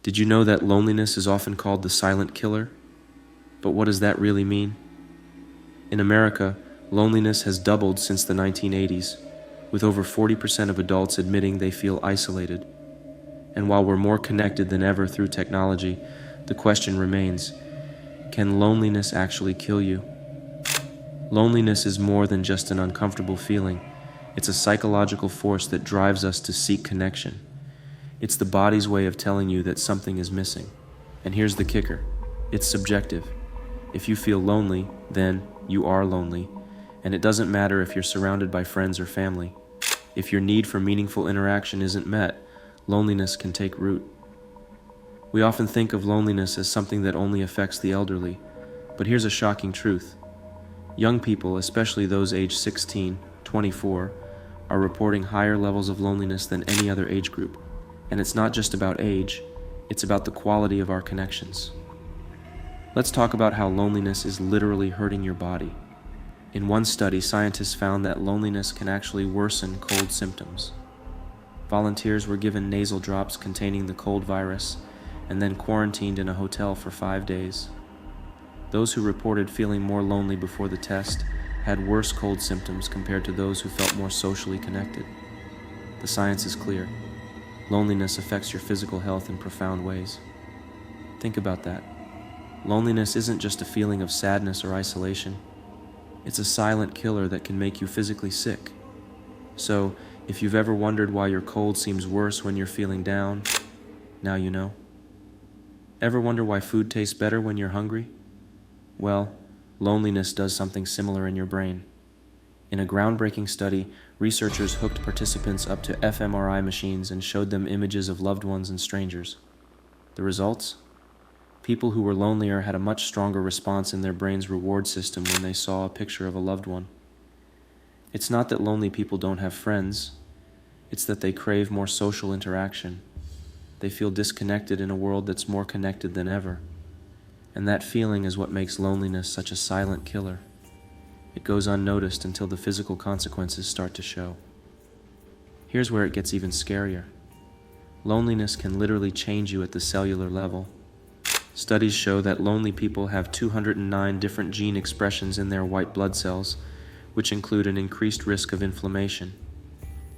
Did you know that loneliness is often called the silent killer? But what does that really mean? In America, loneliness has doubled since the 1980s, with over 40% of adults admitting they feel isolated. And while we're more connected than ever through technology, the question remains, can loneliness actually kill you? Loneliness is more than just an uncomfortable feeling. It's a psychological force that drives us to seek connection. It's the body's way of telling you that something is missing. And here's the kicker. It's subjective. If you feel lonely, then you are lonely. And it doesn't matter if you're surrounded by friends or family. If your need for meaningful interaction isn't met, loneliness can take root. We often think of loneliness as something that only affects the elderly. But here's a shocking truth. Young people, especially those aged 16, 24, are reporting higher levels of loneliness than any other age group. And it's not just about age, it's about the quality of our connections. Let's talk about how loneliness is literally hurting your body. In one study, scientists found that loneliness can actually worsen cold symptoms. Volunteers were given nasal drops containing the cold virus and then quarantined in a hotel for 5 days. Those who reported feeling more lonely before the test had worse cold symptoms compared to those who felt more socially connected. The science is clear. Loneliness affects your physical health in profound ways. Think about that. Loneliness isn't just a feeling of sadness or isolation. It's a silent killer that can make you physically sick. So, if you've ever wondered why your cold seems worse when you're feeling down, now you know. Ever wonder why food tastes better when you're hungry? Well, loneliness does something similar in your brain. In a groundbreaking study, researchers hooked participants up to fMRI machines and showed them images of loved ones and strangers. The results? People who were lonelier had a much stronger response in their brain's reward system when they saw a picture of a loved one. It's not that lonely people don't have friends, it's that they crave more social interaction. They feel disconnected in a world that's more connected than ever. And that feeling is what makes loneliness such a silent killer. It goes unnoticed until the physical consequences start to show. Here's where it gets even scarier. Loneliness can literally change you at the cellular level. Studies show that lonely people have 209 different gene expressions in their white blood cells, which include an increased risk of inflammation.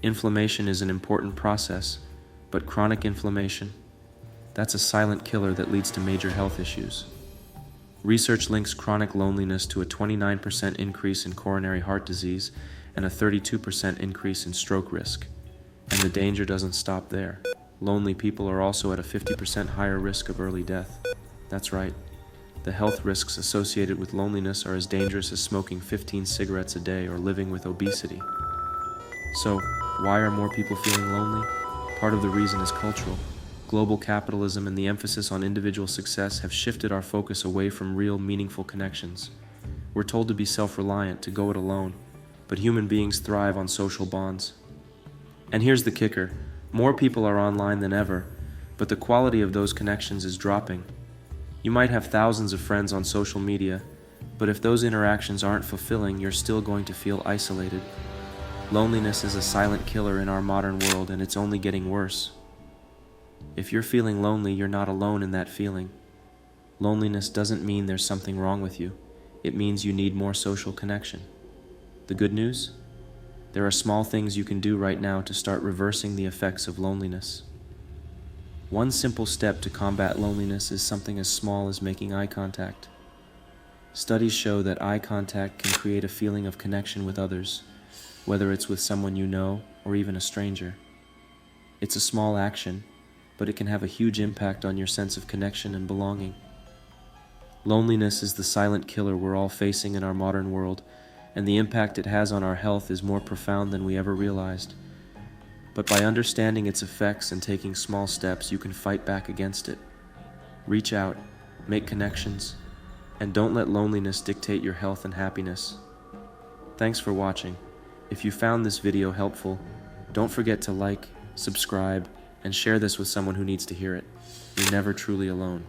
Inflammation is an important process, but chronic inflammation, that's a silent killer that leads to major health issues. Research links chronic loneliness to a 29% increase in coronary heart disease and a 32% increase in stroke risk. And the danger doesn't stop there. Lonely people are also at a 50% higher risk of early death. That's right. The health risks associated with loneliness are as dangerous as smoking 15 cigarettes a day or living with obesity. So, why are more people feeling lonely? Part of the reason is cultural. Global capitalism and the emphasis on individual success have shifted our focus away from real, meaningful connections. We're told to be self-reliant, to go it alone, but human beings thrive on social bonds. And here's the kicker. More people are online than ever, but the quality of those connections is dropping. You might have thousands of friends on social media, but if those interactions aren't fulfilling, you're still going to feel isolated. Loneliness is a silent killer in our modern world, and it's only getting worse. If you're feeling lonely, you're not alone in that feeling. Loneliness doesn't mean there's something wrong with you. It means you need more social connection. The good news? There are small things you can do right now to start reversing the effects of loneliness. One simple step to combat loneliness is something as small as making eye contact. Studies show that eye contact can create a feeling of connection with others, whether it's with someone you know or even a stranger. It's a small action, but it can have a huge impact on your sense of connection and belonging. Loneliness is the silent killer we're all facing in our modern world, and the impact it has on our health is more profound than we ever realized. But by understanding its effects and taking small steps, you can fight back against it. Reach out, make connections, and don't let loneliness dictate your health and happiness. Thanks for watching. If you found this video helpful, don't forget to like, subscribe, and share this with someone who needs to hear it. You're never truly alone.